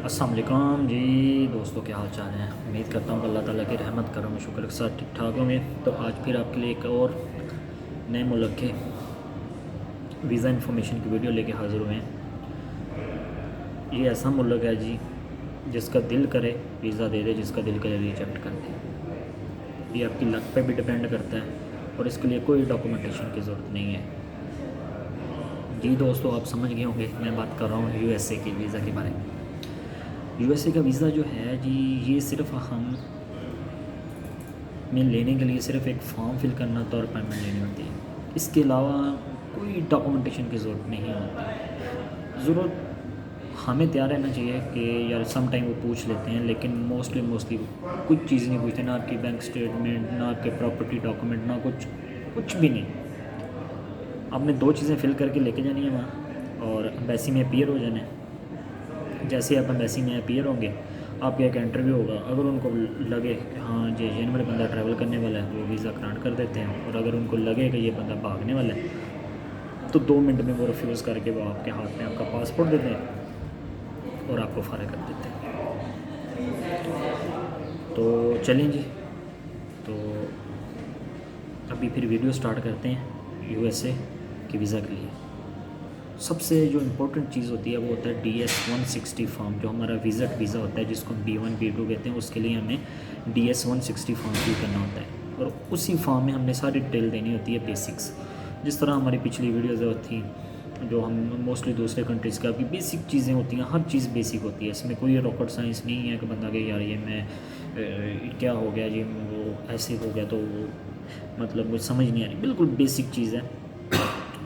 अस्सलाम वालेकुम जी दोस्तों, क्या हाल चाल है। उम्मीद करता हूँ अल्लाह ताला की रहमत करम शुक्र के साथ ठीक ठाक होंगे। तो आज फिर आपके लिए एक और नए मुल्क के वीज़ा इन्फॉर्मेशन की वीडियो लेके हाज़िर हुए हैं। ये ऐसा मुल्क है जी जिसका दिल करे वीज़ा दे दे, जिसका दिल करे रिजेक्ट कर दे। ये आपकी लक पे भी डिपेंड करता है और इसके लिए कोई डॉक्यूमेंटेशन की ज़रूरत नहीं है। जी दोस्तों, आप समझ गए होंगे मैं बात कर रहा हूँ यूएसए की वीज़ा के बारे में। यूएसए का वीज़ा जो है जी, ये सिर्फ हम में लेने के लिए सिर्फ एक फॉर्म फिल करना होता है और अपॉइंटमेंट लेनी होती है। इसके अलावा कोई डॉक्यूमेंटेशन की ज़रूरत नहीं होती। ज़रूरत हमें तैयार रहना चाहिए कि यार सम टाइम वो पूछ लेते हैं, लेकिन मोस्टली कुछ चीज़ नहीं पूछते, ना आपकी बैंक स्टेटमेंट, ना आपके प्रॉपर्टी डॉक्यूमेंट, ना कुछ भी नहीं। आपने 2 चीज़ें फिल करके लेके जानी है वहाँ और एम्बेसी में अपीयर हो जाना है। जैसे आप एम्बेसी में अपीयर होंगे, आपका एक इंटरव्यू होगा। अगर उनको लगे कि हाँ जी जेन्युइन बंदा ट्रैवल करने वाला है, वो वीज़ा ग्रांट कर देते हैं। और अगर उनको लगे कि ये बंदा भागने वाला है, तो 2 मिनट में वो रिफ्यूज़ करके वो आपके हाथ में आपका पासपोर्ट देते हैं और आपको फारिग कर देते हैं। तो चलें जी, तो अभी फिर वीडियो स्टार्ट करते हैं यूएसए के वीज़ा के लिए। सबसे जो इम्पोर्टेंट चीज़ होती है वो होता है DS-160 फॉर्म, जो हमारा विज़िट वीज़ा होता है, जिसको हम B1 B2 कहते हैं। उसके लिए हमें DS-160 फॉर्म फिल करना होता है और उसी फॉर्म में हमने सारी डिटेल देनी होती है, बेसिक्स। जिस तरह हमारी पिछली वीडियोज़ थी, जो हम मोस्टली दूसरे कंट्रीज़ का, आपकी बेसिक चीज़ें होती हैं, हर चीज़ बेसिक होती है। इसमें कोई रॉकेट साइंस नहीं है कि बंदा के यार ये मैं क्या हो गया जी, वो ऐसे हो गया तो वो मतलब मुझे समझ नहीं आ रही। बिल्कुल बेसिक चीज़ है।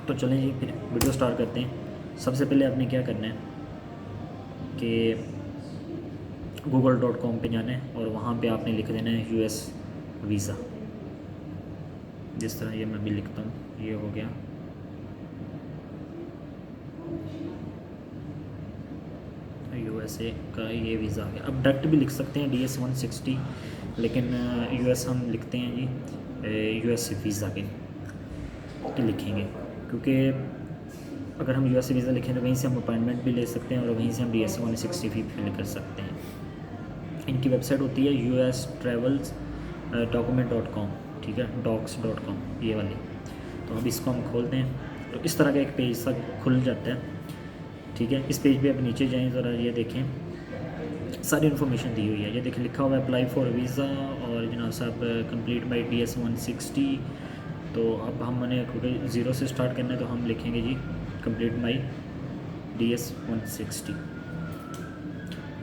तो चलें जी, फिर वीडियो स्टार्ट करते हैं। सबसे पहले आपने क्या करना है कि google.com पे जाना है और वहाँ पे आपने लिख देना है US वीज़ा। जिस तरह ये मैं भी लिखता हूँ, ये हो गया USA का ये वीज़ा आ गया। अब डायरेक्ट भी लिख सकते हैं DS-160, लेकिन US हम लिखते हैं जी US वीज़ा के लिखेंगे, क्योंकि अगर हम US वीज़ा लिखें तो वहीं से हम अपॉइंटमेंट भी ले सकते हैं और वहीं से हम DS-160 भी फिल कर सकते हैं। इनकी वेबसाइट होती है US Travels document.com, ठीक है, docs.com ये वाली। तो अब इसको हम खोलते हैं तो इस तरह का एक पेज सा खुल जाता है, ठीक है। इस पेज पे आप नीचे जाएं ज़रा, ये देखें सारी इन्फॉर्मेशन दी हुई है। ये देखें लिखा हुआ है अप्लाई फॉर वीज़ा और जनाब साहब कंप्लीट बाई DS-160। तो अब हमने क्योंकि ज़ीरो से स्टार्ट करना है तो हम लिखेंगे जी कंप्लीट माई DS-160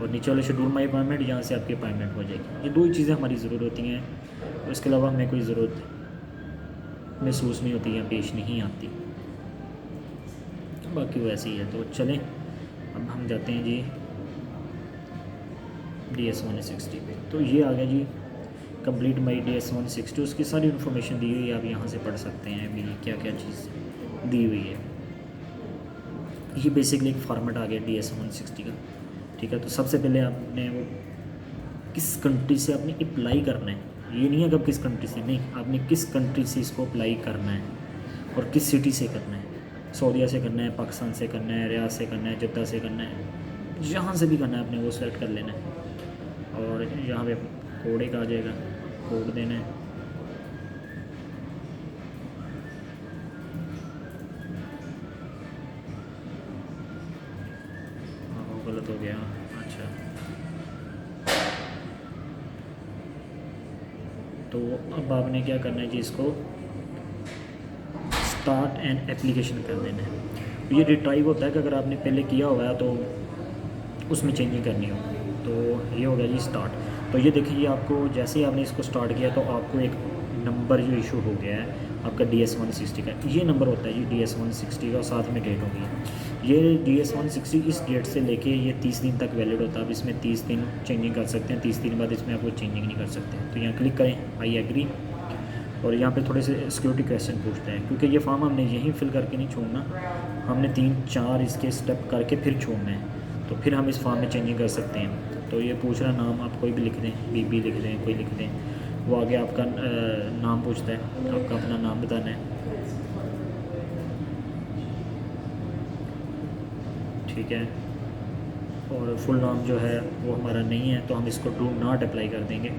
और नीचे वाले शेड्यूल माई अपॉइंटमेंट, यहाँ से आपकी अपॉइंटमेंट हो जाएगी। ये 2 ही चीज़ें हमारी ज़रूरत होती हैं, तो इसके अलावा हमें कोई ज़रूरत महसूस नहीं होती या पेश नहीं आती, बाकी वैसे ही है। तो चलें अब हम जाते हैं जी DS-160 पे। तो ये आ गया जी कंप्लीट माई DS-160। उसकी सारी इन्फॉर्मेशन दी हुई है, आप यहाँ से पढ़ सकते हैं अभी क्या क्या चीज़ दी हुई है। ये बेसिकली एक फॉर्मेट आ गया DS-160 का, ठीक है। तो सबसे पहले आपने वो किस कंट्री से आपने अप्लाई करना है, ये नहीं है कि अब किस कंट्री से नहीं, आपने किस कंट्री से इसको अप्लाई करना है और किस सिटी से करना है। सऊदीया से करना है, पाकिस्तान से करना है, रियाद से करना है, जद्दा से करना है, जहाँ से भी करना है आपने वो सेलेक्ट कर लेना है। और यहाँ पे कोड एक आ जाएगा, कोड देना है। गलत हो गया, अच्छा। तो अब आपने क्या करना है जी, इसको स्टार्ट एंड एप्लीकेशन कर देना है। ये रिट्राइव होता है कि अगर आपने पहले किया हुआ है तो उसमें चेंजिंग करनी हो। तो ये हो गया जी स्टार्ट। तो ये देखिए, आपको जैसे ही आपने इसको स्टार्ट किया तो आपको एक नंबर जो इशू हो गया है आपका DS-160 का, ये नंबर होता है जी DS-160 का और साथ में डेट होगी। ये DS-160 इस डेट से लेके ये 30 दिन तक वैलिड होता है। अब इसमें 30 दिन चेंजिंग कर सकते हैं, 30 दिन बाद इसमें आप कोई चेंजिंग नहीं कर सकते। तो यहाँ क्लिक करें आई एग्री और यहाँ पे थोड़े से सिक्योरिटी क्वेश्चन पूछते हैं, क्योंकि ये फॉर्म हमने यहीं फिल करके नहीं छोड़ना, हमने 3-4 इसके स्टेप करके फिर छोड़ना है। तो फिर हम इस फॉर्म में चेंजिंग कर सकते हैं। तो ये पूछ रहा नाम आप कोई भी लिख दें, बीबी लिख दें, कोई लिख दें। वो आगे आपका नाम पूछता है, आपका अपना नाम बताना है, ठीक है। और फुल नाम जो है वो हमारा नहीं है, तो हम इसको डू नॉट अप्लाई कर देंगे।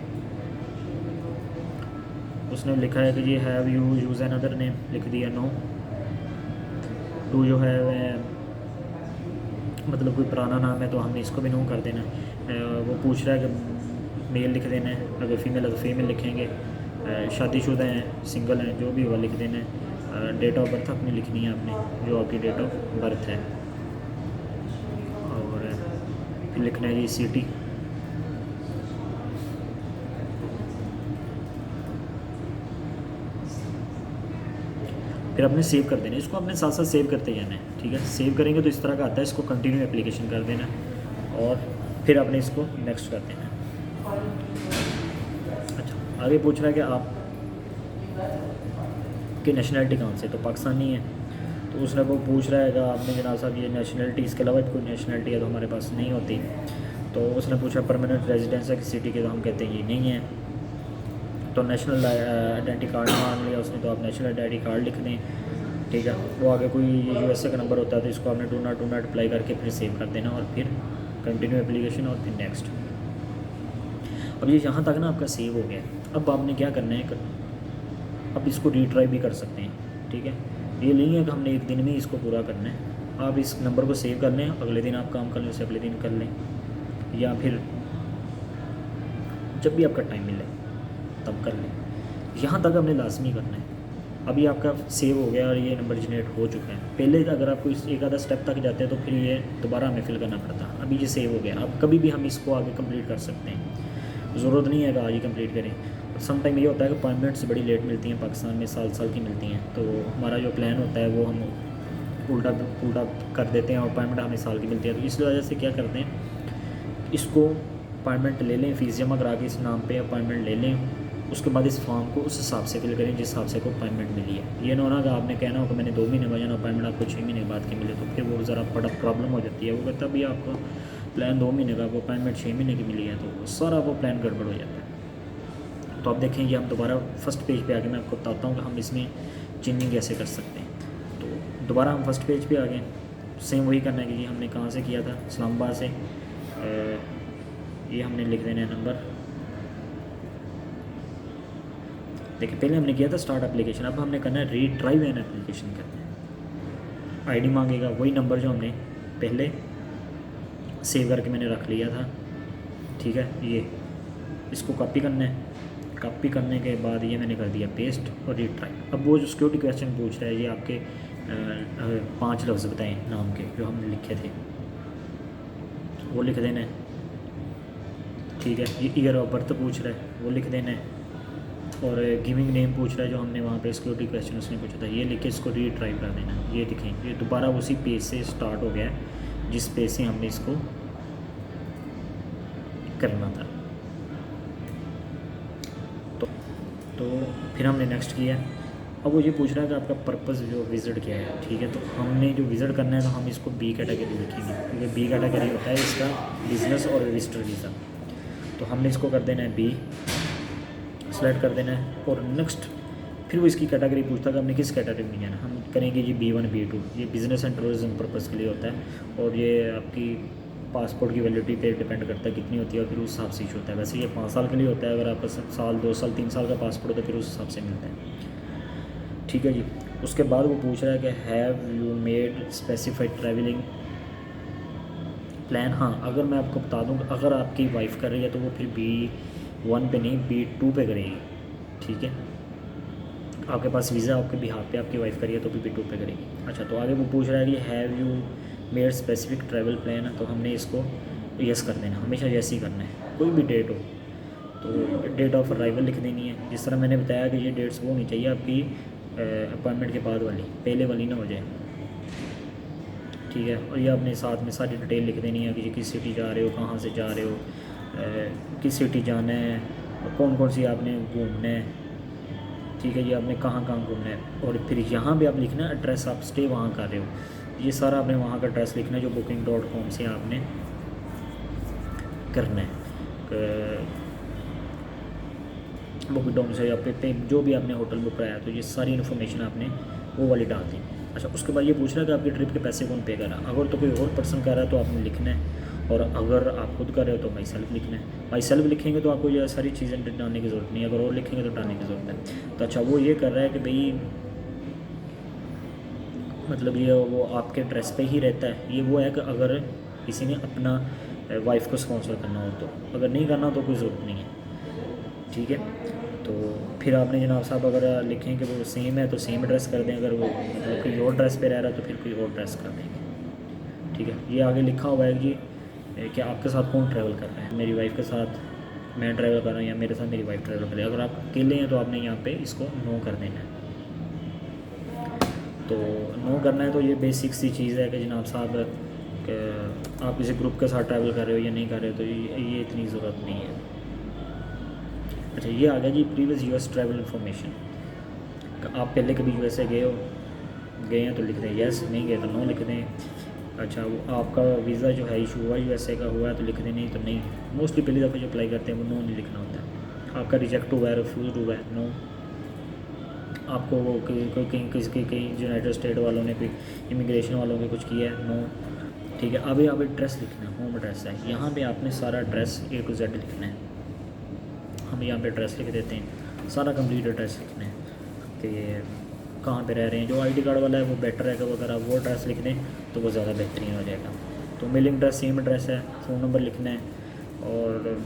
उसने लिखा है कि ये have you use another name, लिख दिया नो। डू जो है मतलब कोई पुराना नाम है तो हमने इसको भी नो कर देना। वो पूछ रहा है कि मेल लिख देना है, अगर फीमेल है तो फीमेल लिखेंगे। शादीशुदा हैं, सिंगल हैं, जो भी हुआ लिख देना है। डेट ऑफ बर्थ अपनी लिखनी है आपने, जो आपकी डेट ऑफ बर्थ है, और फिर लिखना है जी सिटी। फिर आपने सेव कर देना है, इसको आपने साथ साथ सेव करते जाना है, ठीक है। सेव करेंगे तो इस तरह का आता है, इसको कंटिन्यू एप्लीकेशन कर देना है और फिर आपने इसको नेक्स्ट कर देना है। अच्छा, आगे पूछ रहा है कि आप की नेशनलिटी कहाँ से, तो पाकिस्तानी है। तो उसने वो पूछ रहा है कि आपने जनाब साहब ये नेशनलिटी, इसके अलावा कोई नेशनलिटी है तो हमारे पास नहीं होती। तो उसने पूछा परमानेंट रेजिडेंस है किसी सिटी के, तो हम कहते हैं ये नहीं है। तो नेशनल आइडेंटिटी कार्ड मांग लिया उसने, तो आप नेशनल आइडेंटिटी कार्ड लिख दें, ठीक है। वो आगे कोई यूएसए का नंबर होता है तो इसको आपने डू नॉट अप्लाई करके फिर सेव कर देना और फिर कंटिन्यू एप्लीकेशन और फिर नेक्स्ट। अब ये यहाँ तक ना आपका सेव हो गया। अब आपने क्या करना है, अब इसको रीट्राई भी कर सकते हैं, ठीक है। ये नहीं है कि हमने एक दिन में इसको पूरा करना है। आप इस नंबर को सेव कर लें, अगले दिन आप काम कर लें, उससे अगले दिन कर लें, या फिर जब भी आपका टाइम मिले तब कर लें। यहाँ तक हमने लाजमी करना है। अभी आपका सेव हो गया और ये नंबर जनरेट हो चुका है। पहले अगर आपको इस एक आधा स्टेप तक जाते हैं तो फिर ये दोबारा हमें फिल करना पड़ता। अभी ये सेव हो गया, अब कभी भी हम इसको आगे कंप्लीट कर सकते हैं, ज़रूरत नहीं है कि आज ही कंप्लीट करें। सम टाइम ये होता है कि अपॉइंटमेंट्स बड़ी लेट मिलती हैं, पाकिस्तान में साल साल की मिलती हैं, तो हमारा जो प्लान होता है वो हम उल्टा कर देते हैं और अपॉइंटमेंट हमें साल की मिलती है। तो इस वजह से क्या करते हैं, इसको अपॉइंटमेंट ले लें, फ़ीस जमा करा के इस नाम पे अपॉइंटमेंट ले लें, उसके बाद इस फॉर्म को उस हिसाब से फिल करें जिस हिसाब से को अपॉइंटमेंट मिली है। ये ना होना कि आपने कहना हो कि मैंने 2 महीने बाद जाना, अपॉइंटमेंट आपको 6 महीने बाद की मिले, तो फिर वो ज़रा बड़ा प्रॉब्लम हो जाती है। वो कहता भी आपको प्लान 2 महीने का, आपको अपॉइंटमेंट 6 महीने की मिली है, तो सारा वो प्लान गड़बड़ हो जाता है। तो आप देखेंगे, हम दोबारा फर्स्ट पेज पे आके मैं आपको बताता हूँ कि हम इसमें चेंजिंग कैसे कर सकते हैं। तो दोबारा हम फर्स्ट पेज पे आ गए, सेम वही करना है कि हमने कहाँ से किया था, इस्लामाबाद से। ये हमने लिख देना है नंबर। देखिए पहले हमने किया था स्टार्ट एप्लीकेशन, अब हमने करना है रीट्राइव एन एप्लीकेशन करना है। आईडी मांगेगा, वही नंबर जो हमने पहले सेव करके मैंने रख लिया था, ठीक है। ये इसको कॉपी करना है, कॉपी करने के बाद ये मैंने कर दिया पेस्ट और रीट्राइव। अब वो जो सिक्योरिटी क्वेश्चन पूछ रहा है, ये आपके 5 लफ्ज़ बताएं नाम के जो हमने लिखे थे, वो लिख देना है, ठीक है। ये ईयर ऑफ बर्थ पूछ रहा है, वो लिख देना है, और गिविंग नेम पूछ रहा है जो हमने वहाँ पे सिक्योरिटी क्वेश्चन उसने पूछा था, ये लिख के इसको रीट्राइव कर देना। ये दिखें, ये दोबारा उसी पेज से स्टार्ट हो गया है जिस पेज से हमने इसको करना था। तो फिर हमने नेक्स्ट किया। अब वो ये पूछ रहा है कि आपका पर्पज़ जो विज़िट क्या है, ठीक है। तो हमने जो विज़िट करना है तो हम इसको बी कैटेगरी लिखेंगे, क्योंकि बी कैटेगरी होता है इसका बिज़नेस और विजिटर वीज़ा। तो हमने इसको कर देना है बी, सेलेक्ट कर देना है, और नेक्स्ट फिर वो इसकी कैटेगरी पूछता है कि हमने किस कैटेगरी में जाना। हम करेंगे जी B1 B2, ये बिज़नेस एंड टूरिज्म पर्पज़ के लिए होता है, और ये आपकी पासपोर्ट की वैलिडिटी पे डिपेंड करता है कितनी होती है, और फिर उस हिसाब से इशू होता है। वैसे ये 5 साल के लिए होता है, अगर आपका साल 2 साल 3 साल का पासपोर्ट होता है फिर उस हिसाब से मिलता है, ठीक है जी। उसके बाद वो पूछ रहा है कि have you made specified travelling plan. हाँ, अगर मैं आपको बता दूँ, अगर आपकी वाइफ कर रही है तो वो फिर B1 पे नहीं B2 पे करेगी, ठीक है। आपके पास वीज़ा आपके बिहाफ पे आपकी वाइफ करिए तो भी B2 पे करेगी। अच्छा, तो आगे वो पूछ रहा है कि have you made specific travel plan, तो हमने इसको यस कर देना, हमेशा यस ही करना है। कोई भी डेट हो तो डेट ऑफ अराइवल लिख देनी है। जिस तरह मैंने बताया कि ये डेट्स वो होनी चाहिए आपकी अपॉइंटमेंट के बाद वाली, पहले वाली ना हो जाए, ठीक है। और ये आपने साथ में सारी डिटेल लिख देनी है कि किस सिटी जा रहे हो, कहाँ से जा रहे हो, किस सिटी जाना है, कौन कौन सी आपने घूमना है, ठीक है। ये आपने कहाँ कहाँ घूमना है, और फिर यहाँ पे आप लिखना है एड्रेस, आप स्टे वहाँ कर रहे हो, ये सारा आपने वहाँ का एड्रेस लिखना है जो booking.com से आपने करना है। booking.com से पे जो भी आपने होटल बुक कराया, तो ये सारी इन्फॉर्मेशन आपने वो वाली डाल दी। अच्छा, उसके बाद ये पूछ रहा है कि आपकी ट्रिप के पैसे कौन पे कर रहा है। अगर तो कोई और पर्सन कर रहा है तो आपने लिखना है, और अगर आप खुद कर रहे हो तो माई सेल्फ लिखना है। माई सेल्फ लिखेंगे तो आपको ये सारी चीज़ें डालने की ज़रूरत नहीं है, अगर और लिखेंगे तो डालने की ज़रूरत है। तो अच्छा वो ये कर रहा है कि भाई मतलब ये वो आपके ड्रेस पे ही रहता है। ये वो है कि अगर किसी ने अपना वाइफ को स्पॉन्सर करना हो तो, अगर नहीं करना तो कोई ज़रूरत नहीं है, ठीक है। तो फिर आपने जनाब साहब अगर लिखें कि वो सेम है तो सेम ड्रेस कर दें, अगर वो मतलब कोई और ड्रेस पे रह रहा है तो फिर कोई और ड्रेस कर देंगे, ठीक है। ये आगे लिखा हुआ है जी कि आपके साथ कौन ट्रैवल कर रहा है। मेरी वाइफ के साथ मैं ट्रैवल कर रहा हूँ या मेरे साथ मेरी वाइफ ट्रैवल कर रही है। अगर आप अकेले हैं तो आपने यहाँ पे इसको नो कर देना है। तो नो करना है तो ये बेसिक सी चीज़ है कि जनाब साहब कि आप किसी ग्रुप के साथ ट्रैवल कर रहे हो या नहीं कर रहे हो, तो ये इतनी ज़रूरत नहीं है। अच्छा ये आ गया जी प्रीवियस यूएस ट्रैवल इन्फॉर्मेशन। आप पहले कभी यूएसए गए हैं तो लिख दें यस, नहीं गए तो नो लिख दें। अच्छा वो आपका वीज़ा जो है इशू हुआ यूएसए का हुआ है तो लिख दें, नहीं तो नहीं। मोस्टली पहली दफ़ा जो अप्लाई करते हैं वो नो नहीं लिखना होता है। आपका रिजेक्ट हुआ है, रिफ्यूज़ हुआ है, नो। आपको वो कोई कहीं यूनाइटेड स्टेट वालों ने कोई इमिग्रेशन वालों ने कुछ किया है, नो, ठीक है। अभी आप एड्रेस लिखना है, होम एड्रेस है, यहाँ पे आपने सारा एड्रेस A to Z लिखना है। हम यहाँ पे एड्रेस लिख देते हैं, सारा कंप्लीट एड्रेस लिखना है कि कहाँ पे रह रहे हैं। जो आईडी कार्ड वाला है वो बेटर है कि अगर आप वो एड्रेस लिख दें तो वो ज़्यादा बेहतरीन हो जाएगा। तो मेलिंग एड्रेस सेम एड्रेस है, फ़ोन नंबर लिखना है और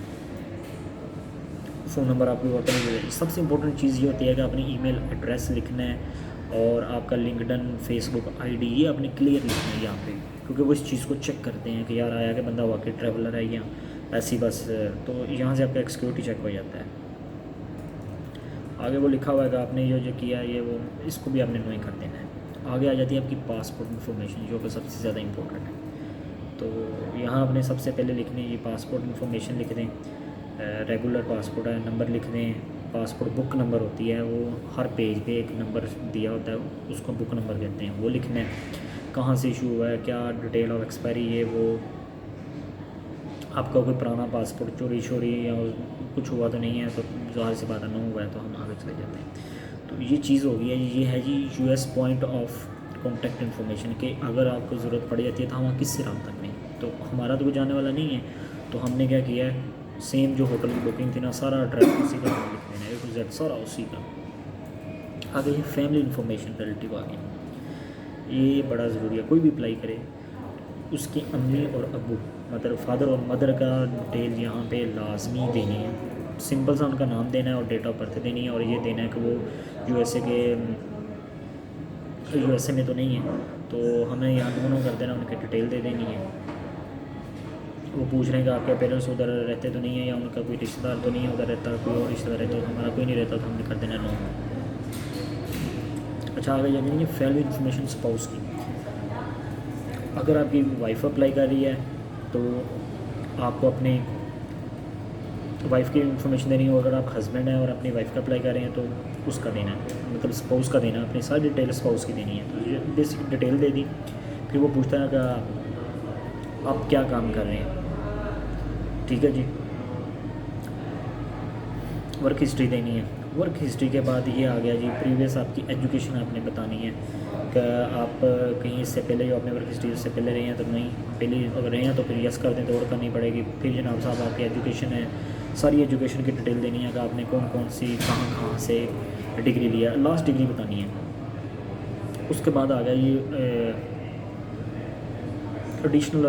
फ़ोन नंबर आपकी होटल। सबसे इम्पोर्टेंट चीज़ ये होती है कि अपनी ईमेल एड्रेस लिखना है और आपका लिंक्डइन फेसबुक आईडी ये आपने क्लियर लिखना है यहाँ पे, क्योंकि वो इस चीज़ को चेक करते हैं कि यार आया कि बंदा वाकई ट्रैवलर है या ऐसी बस। तो यहाँ से आपका एक सिक्योरिटी चेक हो जाता है। आगे वो लिखा हुआ है कि आपने ये जो किया है ये वो, इसको भी आपने नो कर देना है। आगे आ जाती है आपकी पासपोर्ट इन्फॉर्मेशन जो कि सबसे ज़्यादा इम्पोर्टेंट है। तो यहाँ आपने सबसे पहले लिखनी है ये पासपोर्ट इन्फॉर्मेशन लिख दें। रेगुलर पासपोर्ट है, नंबर लिख दें। पासपोर्ट बुक नंबर होती है, वो हर पेज पे एक नंबर दिया होता है, उसको बुक नंबर कहते हैं, वो लिखना है। कहाँ से इशू हुआ है, क्या डिटेल ऑफ एक्सपायरी, ये वो आपका कोई पुराना पासपोर्ट चोरी या कुछ हुआ तो नहीं है, तो ज़ाहिर सी बात है नो हुआ है तो हम आगे चले जाते हैं। तो ये चीज़ हो गई है, ये है जी US point of contact information कि अगर आपको ज़रूरत पड़ जाती है तो हम किससे रब्ता करें। तो हमारा तो कोई जाने वाला नहीं है, तो हमने क्या किया है, सेम जो होटल की बुकिंग थी ना, सारा एड्रेस उसी का लिख देना है, A to Z सारा उसी का। आगे ये फैमिली इन्फॉर्मेशन रिलेटिव आ गया, ये बड़ा ज़रूरी है। कोई भी अप्लाई करे उसकी अम्मी और अब्बू मतलब फादर और मदर का डिटेल यहाँ पे लाजमी देनी है। सिंपल सा उनका नाम देना है और डेट ऑफ बर्थ देनी है, और ये देना है कि वो यूएसए में तो नहीं है, तो हमें यहाँ नो कर देना, उनकी डिटेल दे देनी है। वो पूछ रहे हैं कि आपके पेरेंट्स उधर रहते तो नहीं है या उनका कोई रिश्तेदार तो नहीं है उधर रहता, कोई और रिश्तेदार रहता तो हमारा कोई नहीं रहता, तो हमने कर देना नो। अच्छा आगे जाके ये फैमिली इन्फॉर्मेशन स्पाउस की। अगर आपकी वाइफ अप्लाई कर रही है तो आपको अपने वाइफ की इन्फॉर्मेशन देनी हो। अगर आप हस्बैंड हैं और अपनी वाइफ का अप्लाई कर रहे हैं तो उसका देना है, मतलब स्पाउस का देना है, अपनी सारी डिटेल स्पाउस की देनी है। तो ये बेसिक डिटेल दे दी। फिर वो पूछता है कि आप क्या काम कर रहे हैं, ठीक है जी। वर्क हिस्ट्री देनी है। वर्क हिस्ट्री के बाद ये आ गया जी प्रीवियस आपकी एजुकेशन आपने बतानी है कि आप कहीं इससे पहले जो आपने वर्क हिस्ट्री उससे पहले रहे हैं तो नहीं, पहले अगर रहे हैं तो फिर यस कर दें तो और करनी पड़ेगी। फिर जनाब साहब आपकी एजुकेशन है, सारी एजुकेशन की डिटेल देनी है कि आपने कौन कौन सी कहाँ से डिग्री लिया, लास्ट डिग्री बतानी है। उसके बाद आ गया ये ट्रेडिशनल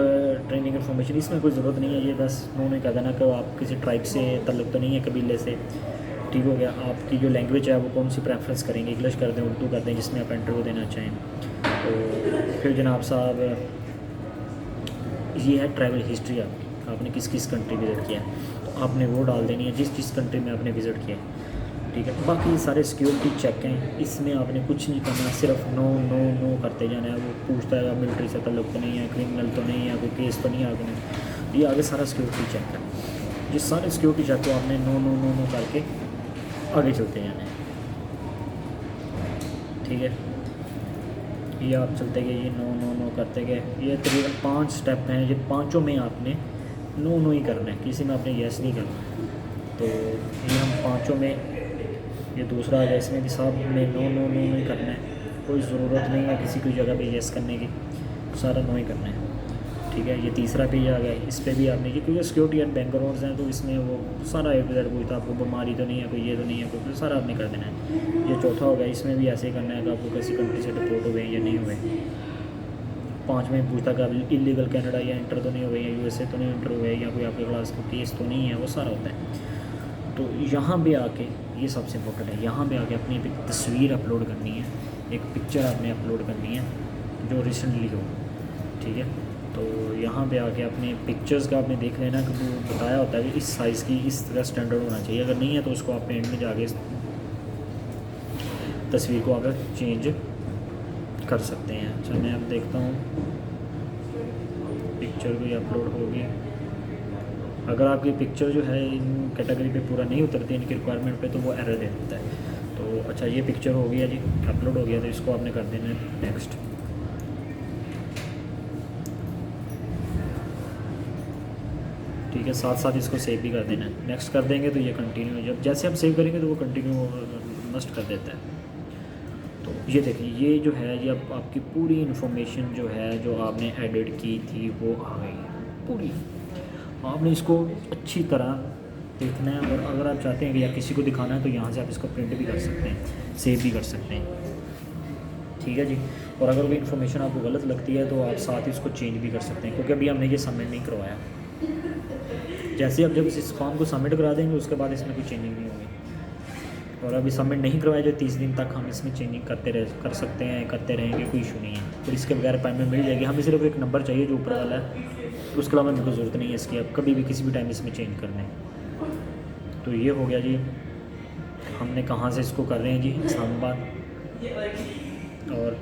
ट्रेनिंग इन्फॉर्मेशन। इसमें कोई ज़रूरत नहीं है, ये बस उन्होंने कहा देना कि आप किसी ट्राइब से तल्लुक़ तो नहीं है, कबीले से, ठीक हो गया। आपकी जो लैंग्वेज है वो कौन सी प्रेफरेंस करेंगे, इंग्लिश कर दें, उर्दू कर दें, जिसमें आप इंटरव्यू देना चाहें। तो फिर जनाब साहब ये है ट्रैवल हिस्ट्री आपकी, आपने किस किस कंट्री विज़िट किया है, तो आपने वो डाल देनी है जिस कंट्री में आपने विज़िट किया है, ठीक है। बाकी सारे सिक्योरिटी चेक हैं, इसमें आपने कुछ नहीं करना, सिर्फ नो नो नो करते जाना है। वो पूछता है मिलिट्री से तल्लुक़ तो नहीं है, क्रिमिनल तो नहीं है, कोई केस तो नहीं आगे नहीं, ये आगे सारा सिक्योरिटी चेक है। ये सारे सिक्योरिटी चेक को आपने नो नो नो नो करके आगे चलते जाना है, ठीक है। ये आप चलते गए, ये नो नो नो करते गए। ये तकरीबन 5 स्टेप हैं, ये पाँचों में आपने नो नो ही करना है, किसी में आपने यस नहीं करना। तो ये हम पाँचों में, ये दूसरा है इसमें भी साहब में नो नो नो नहीं करना है, कोई ज़रूरत नहीं है किसी की जगह पे यस करने की, सारा नो ही करना है, ठीक है। ये तीसरा पेज आ गया, इस पर भी आपने, क्योंकि सिक्योरिटी एंड बैंक अकाउंट्स हैं तो इसमें वो सारा ए टू जेड पूछता है, आपको बीमारी तो नहीं है कोई, ये तो नहीं है कोई, तो सारा आपने कर देना है। ये चौथा हो गया, इसमें भी ऐसे ही करना है कि आपको किसी कंट्री से डिपोर्ट हुए या नहीं हुए। पाँचवें पूछता कि आप इलीगल कनाडा या इंटर तो नहीं हुए, या यूएसए तो नहीं इंटर हुए, या कोई आपके क्लास का केस तो नहीं है, वो सारा होता है। तो यहाँ पे आके ये सबसे इम्पोर्टेंट है, यहाँ पे आके अपनी एक तस्वीर अपलोड करनी है, एक पिक्चर आपने अपलोड करनी है जो रिसेंटली हो, ठीक है। तो यहाँ पे आके अपने पिक्चर्स का आपने देख लेना कि वो बताया होता है कि इस साइज़ की इस तरह स्टैंडर्ड होना चाहिए, अगर नहीं है तो उसको आप एंड में जाके इस तस्वीर को अगर चेंज कर सकते हैं। अच्छा मैं अब देखता हूँ पिक्चर भी अपलोड होगी। अगर आपकी पिक्चर जो है इन कैटेगरी पे पूरा नहीं उतरती इनकी रिक्वायरमेंट पे, तो वो एरर दे देता है। तो अच्छा ये पिक्चर हो गया जी, अपलोड हो गया, तो इसको आपने कर देना है नेक्स्ट। ठीक है, साथ साथ इसको सेव भी कर देना है। नेक्स्ट कर देंगे तो ये कंटिन्यू, जब जैसे हम सेव करेंगे तो वो कंटिन्यू मस्ट कर देता है। तो ये देखिए, ये जो है ये अब आपकी पूरी इन्फॉर्मेशन जो है जो आपने एडिट की थी वो आ गई है पूरी। आपने इसको अच्छी तरह देखना है, और अगर आप चाहते हैं कि या किसी को दिखाना है तो यहाँ से आप इसको प्रिंट भी कर सकते हैं, सेव भी कर सकते हैं, ठीक है जी। और अगर कोई इन्फॉर्मेशन आपको गलत लगती है तो आप साथ ही इसको चेंज भी कर सकते हैं, क्योंकि अभी हमने ये सबमिट नहीं करवाया। जैसे आप जब इस फॉर्म को सबमिट करा देंगे उसके बाद इसमें कोई चेंजिंग नहीं होगी, और अभी सबमिट नहीं करवाया जो 30 दिन तक हम इसमें चेंजिंग कर सकते हैं, करते रहेंगे, कोई इशू नहीं है। और इसके बगैर पेमेंट मिल जाएगी, हमें सिर्फ एक नंबर चाहिए जो ऊपर वाला है, उसके अलावा मेरे को ज़रूरत नहीं है इसकी, आप कभी भी किसी भी टाइम इसमें चेंज कर दें। तो ये हो गया जी, हमने कहाँ से इसको कर रहे हैं जी, इस्लामाबाद और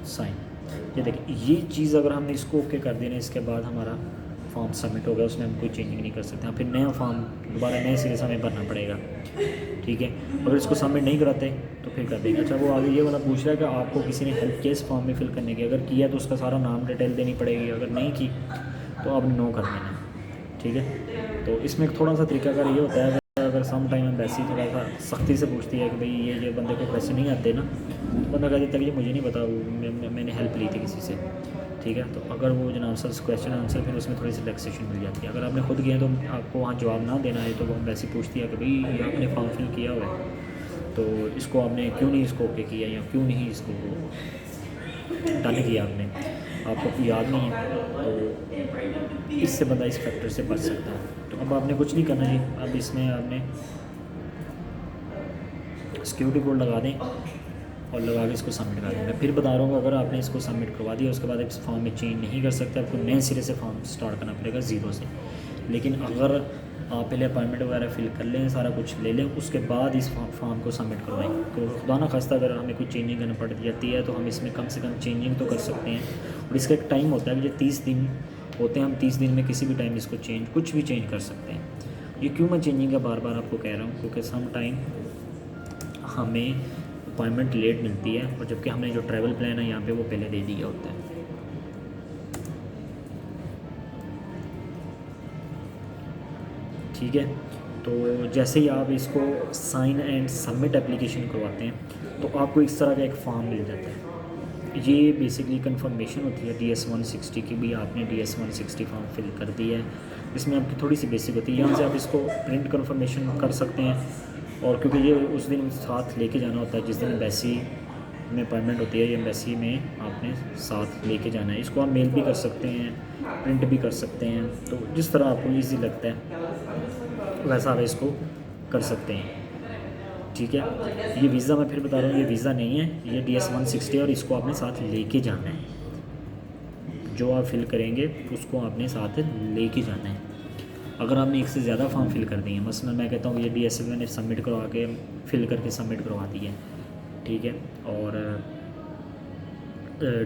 साइन। ये देखिए, ये चीज़ अगर हमने इसको ओके कर देना, इसके बाद हमारा फॉर्म सबमिट हो गया, उसमें हम कोई चेंजिंग नहीं कर सकते, फिर नया फॉर्म दोबारा नए सिरे से हमें भरना पड़ेगा, ठीक है। अगर इसको सबमिट नहीं कराते तो फिर कर देंगे। अच्छा वो आगे ये वाला पूछ रहा है कि आपको किसी ने हेल्प किया इस फॉर्म में फिल करने की, अगर किया तो उसका सारा नाम डिटेल देनी पड़ेगी, अगर नहीं की तो आपने नो कर देना, ठीक है। तो इसमें थोड़ा सा तरीकाकार ये होता है, अगर सम टाइम एम्बेसी थोड़ा सा सख्ती से पूछती है कि भाई ये बंदे को पैसे नहीं आते ना, तो बंदा कह देता है कि मुझे नहीं पता, मैंने हेल्प ली थी किसी से, ठीक है। तो अगर वो जनाब सर क्वेश्चन आंसर, फिर उसमें थोड़ी सी रिलैक्सेशन मिल जाती है। अगर आपने खुद किया तो आपको वहाँ जवाब ना देना है, तो वो एम्बेसी पूछती है कि भाई ये आपने फॉर्म फिल किया हुआ है, तो इसको आपने क्यों नहीं इसको ओके किया, या क्यों नहीं इसको डन किया आपने, आपको याद नहीं है, तो इससे बंदा इस फैक्टर से बच सकता है। तो अब आपने कुछ नहीं करना जी, अब इसमें आपने सिक्योरिटी कोड लगा दें और लगा के इसको सबमिट कर दें। मैं फिर बता रहा हूँ, अगर आपने इसको सबमिट करवा दिया उसके बाद इस फॉर्म में चेंज नहीं कर सकते, आपको नए सिरे से फॉर्म स्टार्ट करना पड़ेगा ज़ीरो से। लेकिन अगर आप पहले अपॉइंटमेंट वगैरह फिल कर लें, सारा कुछ ले लें, उसके बाद इस फॉर्म को सबमिट करवाएं, तो खुदा ना खास्ता अगर हमें कोई चेंजिंग करनी पड़ जाती है तो हम इसमें कम से कम चेंजिंग तो कर सकते हैं। और इसका एक टाइम होता है कि जो 30 दिन होते हैं, हम 30 दिन में किसी भी टाइम इसको कुछ भी चेंज कर सकते हैं। ये क्यों मैं चेंजिंग का बार बार आपको कह रहा हूँ, क्योंकि सम टाइम हमें अपॉइंटमेंट लेट मिलती है, और जबकि हमने जो ट्रैवल प्लान है यहाँ पे वो पहले दे दिया होता है, ठीक है। तो जैसे ही आप इसको साइन एंड सबमिट एप्लीकेशन करवाते हैं तो आपको इस तरह का एक फॉर्म मिल जाता है। ये बेसिकली कंफर्मेशन होती है DS 160 की, भी आपने DS 160 फॉर्म फिल कर दिया है। इसमें आपकी थोड़ी सी बेसिक होती है, यहाँ से आप इसको प्रिंट कंफर्मेशन कर सकते हैं, और क्योंकि ये उस दिन साथ लेके जाना होता है जिस दिन एम्बेसी में अपॉइंटमेंट होती है, ये एम्बेसी में आपने साथ लेके जाना है। इसको आप मेल भी कर सकते हैं, प्रिंट भी कर सकते हैं, तो जिस तरह आपको ईजी लगता है वैसा आप इसको कर सकते हैं, ठीक है। ये वीज़ा मैं फिर बता रहा हूँ, ये वीज़ा नहीं है, ये DS 160 और इसको आपने साथ लेके जाना है। जो आप फिल करेंगे उसको आपने साथ लेके जाना है। अगर आपने एक से ज़्यादा फॉर्म फिल कर दिए, मसलन मैं कहता हूँ ये DS मैंने सबमिट करवा के फिल करके सबमिट करवा दी है, ठीक है, और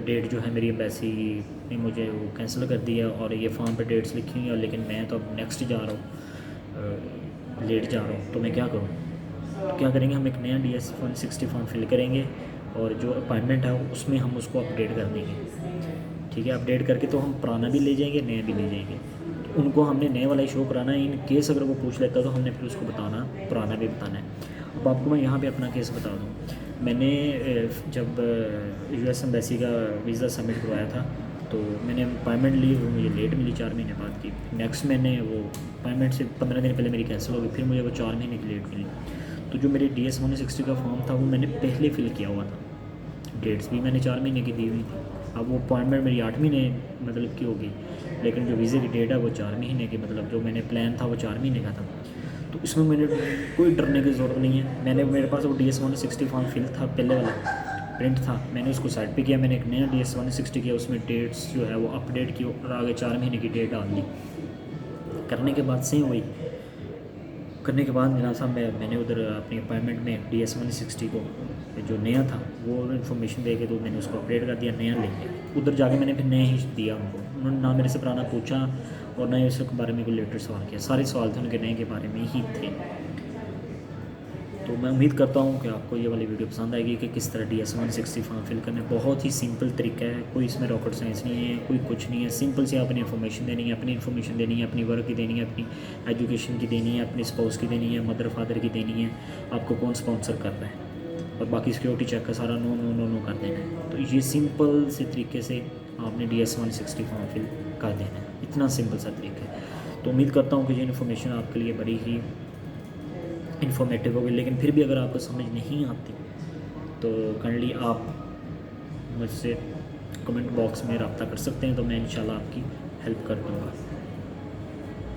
डेट जो है मेरी एम्बेसी ने मुझे वो कैंसिल कर दी है, और ये फॉर्म पे डेट्स लिखी हुई है, लेकिन मैं तो अब नेक्स्ट जा रहा हूँ, लेट जा रहा हूँ, तो मैं क्या करूँ। तो क्या करेंगे, हम एक नया DS 160 फॉर्म फिल करेंगे, और जो अपॉइंटमेंट है उसमें हम उसको अपडेट कर देंगे, ठीक है। अपडेट करके तो हम पुराना भी ले जाएंगे, नया भी ले जाएंगे, तो उनको हमने नए वाला ही शो कराना है। इन केस अगर वो पूछ लेता तो हमने फिर उसको बताना, पुराना भी बताना है। अब आपको मैं यहाँ पे अपना केस बता दूँ, मैंने जब US एम्बेसी का वीज़ा सबमिट करवाया था तो मैंने अपॉइंटमेंट ली, वो मुझे लेट मिली 4 महीने बाद की। नेक्स्ट मैंने वो अपॉइंटमेंट से 15 दिन पहले मेरी कैंसिल हो गई, फिर मुझे वो 4 महीने की लेट मिली। तो जो मेरी DS 160 का फॉर्म था वो मैंने पहले फ़िल किया हुआ था, डेट्स भी मैंने 4 महीने की दी हुई थी। अब वो अपॉइंटमेंट मेरी 8 महीने मतलब की होगी, लेकिन जो वीज़े की डेट है वो 4 महीने की, मतलब जो मैंने प्लान था वो 4 महीने का था। तो इसमें मैंने कोई डरने की ज़रूरत नहीं है। मेरे पास वो DS 160 फॉर्म फिल था, पहले वाला प्रिंट था, मैंने उसको साइड पे किया, मैंने एक नया DS 160 किया, उसमें डेट्स जो है वो अपडेट की और आगे 4 महीने की डेट डाल दी। करने के बाद सेम वही करने के बाद जनाब साहब मैंने उधर अपनी अपॉइंटमेंट में DS 160 को जो नया था वो इन्फॉर्मेशन दे के तो मैंने उसको अपडेट कर दिया, नया ले लिया। उधर जाके मैंने फिर नया ही दिया उनको, उन्होंने ना मेरे से पुराना पूछा और ना ही उसके बारे में कोई लेटर सवाल किया, सारे सवाल थे उनके नए के बारे में ही थे। तो मैं उम्मीद करता हूँ कि आपको ये वाली वीडियो पसंद आएगी कि किस तरह DS 160 फॉर्म फिल करना है। बहुत ही सिंपल तरीका है, कोई इसमें रॉकेट साइंस नहीं है, कोई कुछ नहीं है। सिंपल से आपने इन्फॉर्मेशन देनी है, अपनी इन्फॉर्मेशन देनी है, अपनी वर्क की देनी है, अपनी एजुकेशन की देनी है, अपने स्पाउस की देनी है, मदर फादर की देनी है, आपको कौन स्पॉन्सर कर रहा है, और बाकी सिक्योरिटी चेक का सारा नो नो नो नो कर देना है। तो ये सिंपल से तरीके से आपने DS 160 फॉर्म फिल कर देना है, इतना सिंपल सा तरीका है। तो उम्मीद करता हूँ कि ये इन्फॉर्मेशन आपके लिए बड़ी ही इन्फॉर्मेटिव होगी, लेकिन फिर भी अगर आपको समझ नहीं आती तो काइंडली आप मुझसे कमेंट बॉक्स में रब्ता कर सकते हैं, तो मैं इंशाल्लाह आपकी हेल्प कर दूँगा।